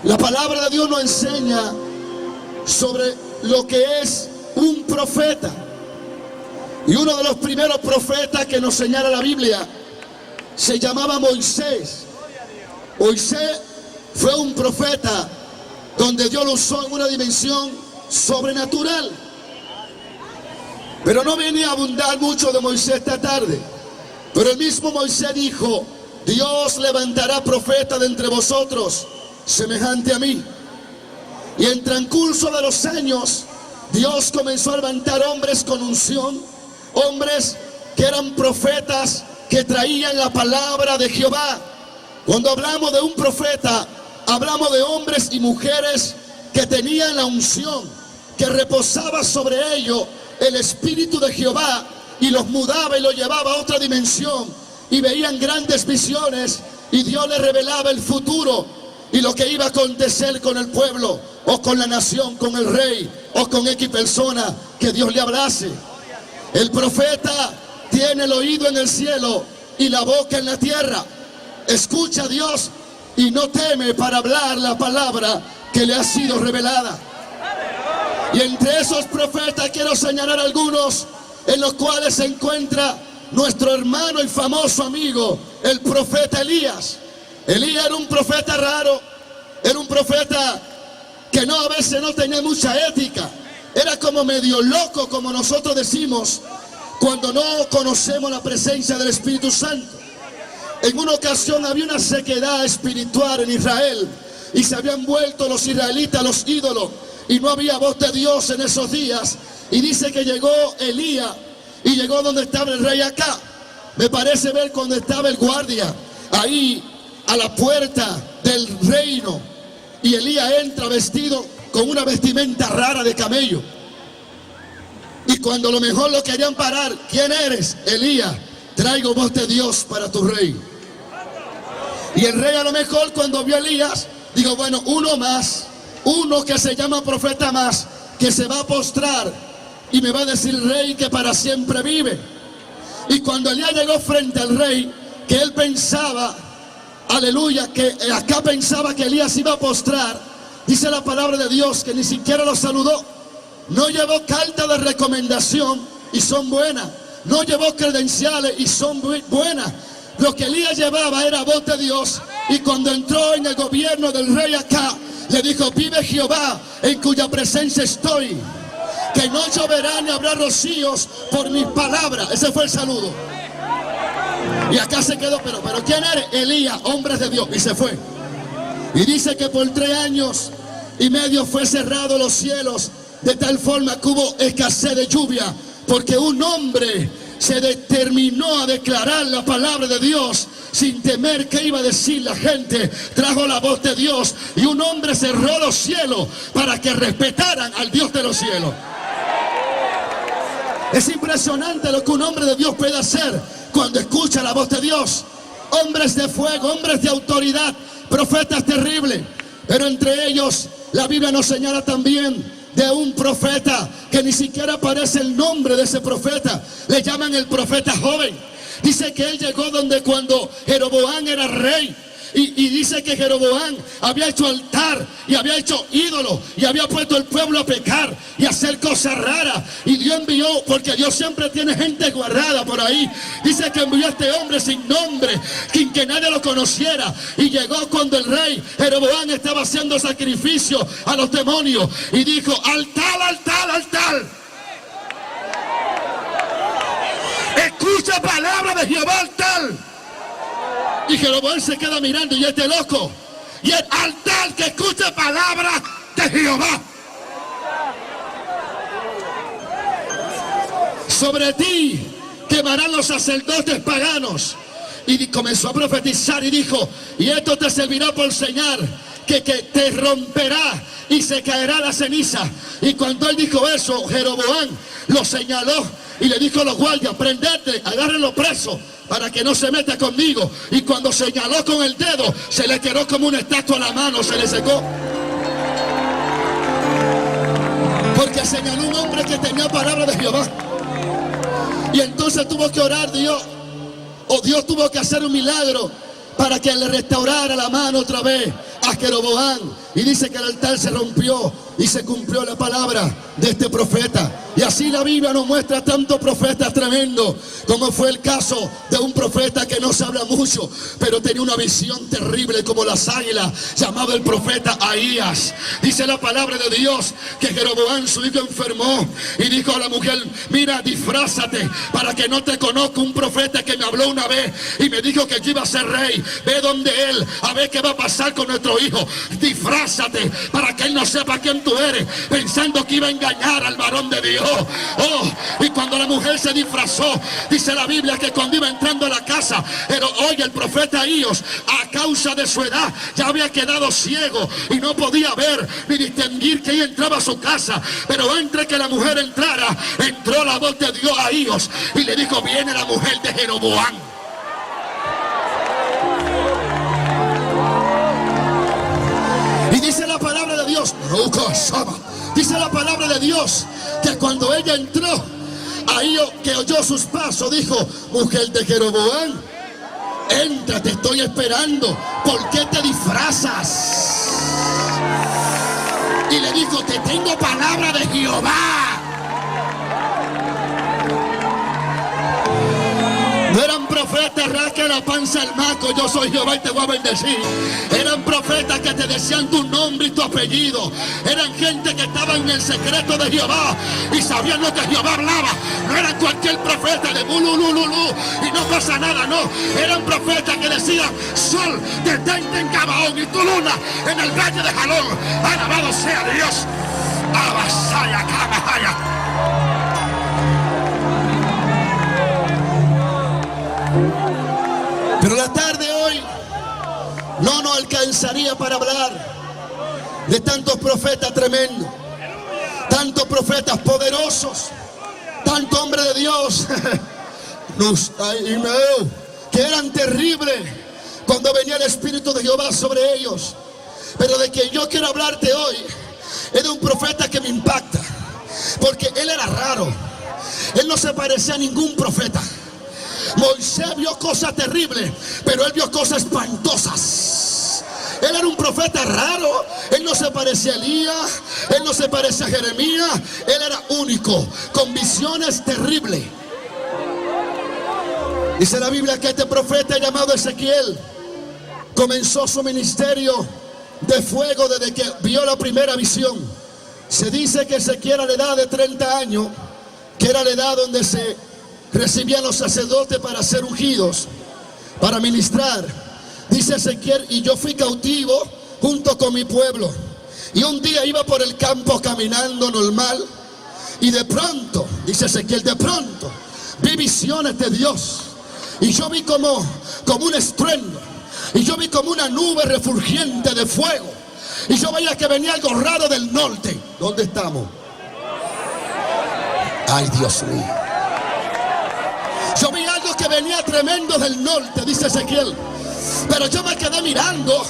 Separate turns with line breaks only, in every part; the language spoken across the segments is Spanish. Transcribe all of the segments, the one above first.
La palabra de Dios nos enseña sobre lo que es un profeta. Y uno de los primeros profetas que nos señala la Biblia se llamaba Moisés. Moisés fue un profeta donde Dios lo usó en una dimensión sobrenatural. Pero no viene a abundar mucho de Moisés esta tarde. Pero el mismo Moisés dijo: Dios levantará profeta de entre vosotros semejante a mí. Y en transcurso de los años, Dios comenzó a levantar hombres con unción, hombres que eran profetas, que traían la palabra de Jehová. Cuando hablamos de un profeta, hablamos de hombres y mujeres que tenían la unción, que reposaba sobre ellos el Espíritu de Jehová y los mudaba y los llevaba a otra dimensión, y veían grandes visiones, y Dios les revelaba el futuro y lo que iba a acontecer con el pueblo, o con la nación, con el rey, o con X persona que Dios le hablase. El profeta tiene el oído en el cielo y la boca en la tierra. Escucha a Dios y no teme para hablar la palabra que le ha sido revelada. Y entre esos profetas quiero señalar algunos en los cuales se encuentra nuestro hermano y famoso amigo, el profeta Elías. Elías era un profeta raro, era un profeta que a veces no tenía mucha ética, era como medio loco, como nosotros decimos cuando no conocemos la presencia del Espíritu Santo. En una ocasión había una sequedad espiritual en Israel y se habían vuelto los israelitas los ídolos y no había voz de Dios en esos días. Y dice que llegó Elías y llegó donde estaba el rey Acab. Me parece ver cuando estaba el guardia ahí a la puerta del reino, y Elías entra vestido con una vestimenta rara de camello. Y cuando a lo mejor lo querían parar: ¿quién eres? Elías, traigo voz de Dios para tu rey. Y el rey a lo mejor cuando vio a Elías, digo, bueno, uno más, uno que se llama profeta más, que se va a postrar y me va a decir rey que para siempre vive. Y cuando Elías llegó frente al rey, que él pensaba, aleluya, que acá pensaba que Elías iba a postrar, dice la palabra de Dios que ni siquiera lo saludó. No llevó carta de recomendación y son buenas. No llevó credenciales y son buenas. Lo que Elías llevaba era voz de Dios. Y cuando entró en el gobierno del rey acá, le dijo: vive Jehová en cuya presencia estoy, que no lloverá ni habrá rocíos por mis palabras. Ese fue el saludo. Y acá se quedó, pero ¿quién eres? Elías, hombre de Dios. Y se fue. Y dice que por 3 años y medio fue cerrado los cielos, de tal forma que hubo escasez de lluvia, porque un hombre se determinó a declarar la palabra de Dios sin temer qué iba a decir la gente. Trajo la voz de Dios y un hombre cerró los cielos para que respetaran al Dios de los cielos. Es impresionante lo que un hombre de Dios puede hacer cuando escucha la voz de Dios. Hombres de fuego, hombres de autoridad, profetas terribles. Pero entre ellos la Biblia nos señala también de un profeta que ni siquiera aparece el nombre de ese profeta. Le llaman el profeta joven. Dice que él llegó donde cuando Jeroboam era rey. Y dice que Jeroboam había hecho altar y había hecho ídolos y había puesto el pueblo a pecar y a hacer cosas raras. Y Dios envió, porque Dios siempre tiene gente guardada por ahí. Dice que envió a este hombre sin nombre, sin que nadie lo conociera. Y llegó cuando el rey Jeroboam estaba haciendo sacrificio a los demonios. Y dijo: altar, altar, altar. Escucha palabra de Jehová, altar. Y Jeroboam se queda mirando y este loco. Y el altar que escucha palabra de Jehová. Sobre ti quemarán los sacerdotes paganos. Y comenzó a profetizar y dijo: y esto te servirá por señal, que te romperá y se caerá la ceniza. Y cuando él dijo eso, Jeroboam lo señaló y le dijo a los guardias: prendete, agárrenlo preso para que no se meta conmigo. Y cuando señaló con el dedo, se le quedó como una estatua a la mano, se le secó. Porque señaló un hombre que tenía palabra de Jehová. Y entonces tuvo que orar Dios, o Dios tuvo que hacer un milagro para que le restaurara la mano otra vez. a Jeroboam, y dice que el altar se rompió y se cumplió la palabra de este profeta. Y así la Biblia nos muestra tantos profetas tremendos, como fue el caso de un profeta que no se habla mucho, pero tenía una visión terrible como las águilas, llamado el profeta Ahías. Dice la palabra de Dios que Jeroboam, su hijo, enfermó y dijo a la mujer: mira, disfrázate para que no te conozca un profeta que me habló una vez y me dijo que yo iba a ser rey. Ve donde él, a ver qué va a pasar con nuestro hijo. Disfrázate para que él no sepa quién tú eres, pensando que iba a engañar al varón de Dios. Y cuando la mujer se disfrazó, dice la Biblia que cuando iba entrando a la casa, pero oye, el profeta Ahías, a causa de su edad, ya había quedado ciego y no podía ver ni distinguir que ella entraba a su casa. Pero entre que la mujer entrara, entró la voz de Dios a Ahías y le dijo: viene la mujer de Jeroboam. Y dice la palabra de Dios, dice la palabra de Dios, que cuando ella entró, Ahías, que oyó sus pasos, dijo: mujer de Jeroboam, entra, te estoy esperando. ¿Por qué te disfrazas? Y le dijo: te tengo palabra de Jehová. No eran profetas, rasca la panza al maco, yo soy Jehová y te voy a bendecir. Eran profetas que te decían tu nombre y tu apellido. Eran gente que estaba en el secreto de Jehová y sabían lo que Jehová hablaba. No eran cualquier profeta de bululululú y no pasa nada, no. Eran profetas que decían: sol, detente en Gabaón, y tu luna en el valle de Jalón. Alabado sea Dios. Abasaya, Kamahaya. Pero la tarde hoy no nos alcanzaría para hablar de tantos profetas tremendos, tantos profetas poderosos, tantos hombres de Dios que eran terribles cuando venía el Espíritu de Jehová sobre ellos. Pero de que yo quiero hablarte hoy es de un profeta que me impacta, porque él era raro, él no se parecía a ningún profeta. Moisés vio cosas terribles, pero él vio cosas espantosas. Él era un profeta raro. Él no se parecía a Elías, él no se parecía a Jeremías. Él era único, con visiones terribles. Dice la Biblia que este profeta llamado Ezequiel comenzó su ministerio de fuego desde que vio la primera visión. Se dice que Ezequiel a la edad de 30 años, que era la edad donde se recibían los sacerdotes para ser ungidos, para ministrar. Dice Ezequiel: y yo fui cautivo junto con mi pueblo. Y un día iba por el campo caminando normal, y de pronto, dice Ezequiel, de pronto vi visiones de Dios. Y yo vi como un estruendo. Y yo vi como una nube refulgente de fuego. Y yo veía que venía algo raro del norte. ¿Dónde estamos? Ay, Dios mío. Yo vi algo que venía tremendo del norte, dice Ezequiel. Pero yo me quedé mirando,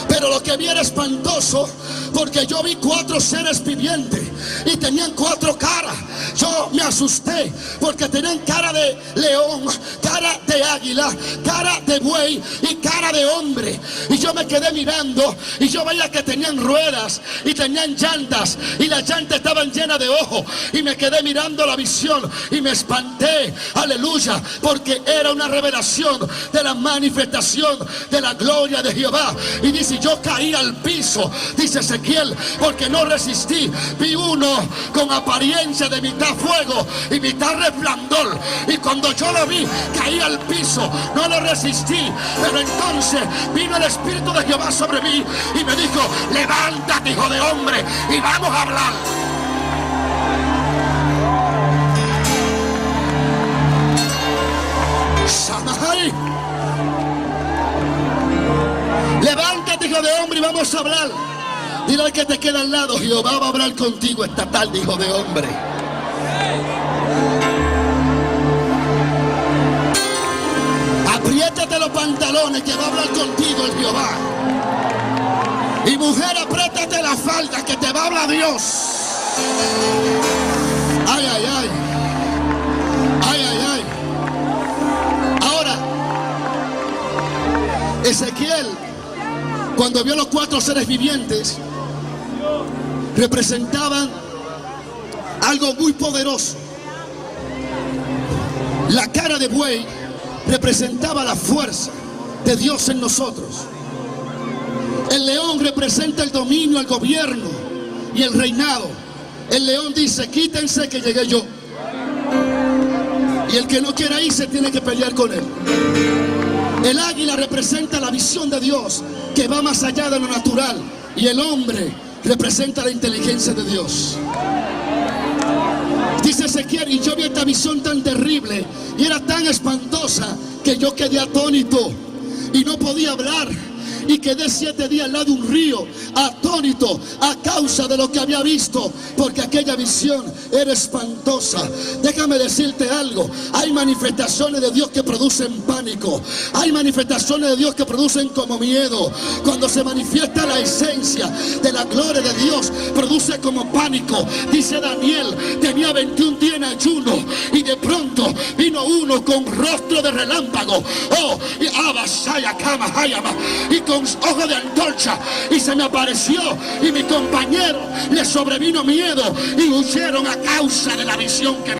pero lo que vi era espantoso, porque yo vi 4 seres vivientes y tenían 4 caras. Yo me asusté porque tenían cara de león, cara de águila, cara de buey y cara de hombre. Y yo me quedé mirando y yo veía que tenían ruedas y tenían llantas, y las llantas estaban llenas de ojos. Y me quedé mirando la visión y me espanté, aleluya, porque era una revelación de la manifestación de la gloria de Jehová. Y dice: yo caí al piso, dice Ezequiel, porque no resistí. Vi uno con apariencia de mitad fuego y mitad resplandor, y cuando yo lo vi caí al piso, no lo resistí. Pero entonces vino el Espíritu de Jehová sobre mí y me dijo: levántate, hijo de hombre, y vamos a hablar. Levántate, hijo de hombre, y vamos a hablar. Dile al que te queda al lado: Jehová va a hablar contigo esta tarde, hijo de hombre. Apriétate los pantalones, que va a hablar contigo el Jehová. Y mujer, apriétate la falda, que te va a hablar Dios. Ay, ay, ay. Ay, ay, ay. Ahora, Ezequiel Cuando vio los 4 seres vivientes, representaban algo muy poderoso. La cara de buey representaba la fuerza de Dios en nosotros. El león representa el dominio, el gobierno y el reinado. El león dice: quítense que llegué yo. Y el que no quiera ir se tiene que pelear con él. El águila representa la visión de Dios que va más allá de lo natural. Y el hombre representa la inteligencia de Dios. Dice Ezequiel: y yo vi esta visión tan terrible y era tan espantosa que yo quedé atónito y no podía hablar. Y quedé 7 días al lado de un río, atónito a causa de lo que había visto, porque aquella visión era espantosa. Déjame decirte algo: hay manifestaciones de Dios que producen pánico, hay manifestaciones de Dios que producen como miedo. Cuando se manifiesta la esencia de la gloria de Dios, produce como pánico. Dice Daniel: tenía 21 días en ayuno y de pronto vino uno con rostro de relámpago, y abasaya cama y con ojos de antorcha, y se me apareció, y mi compañero le sobrevino miedo y huyeron a causa de la visión que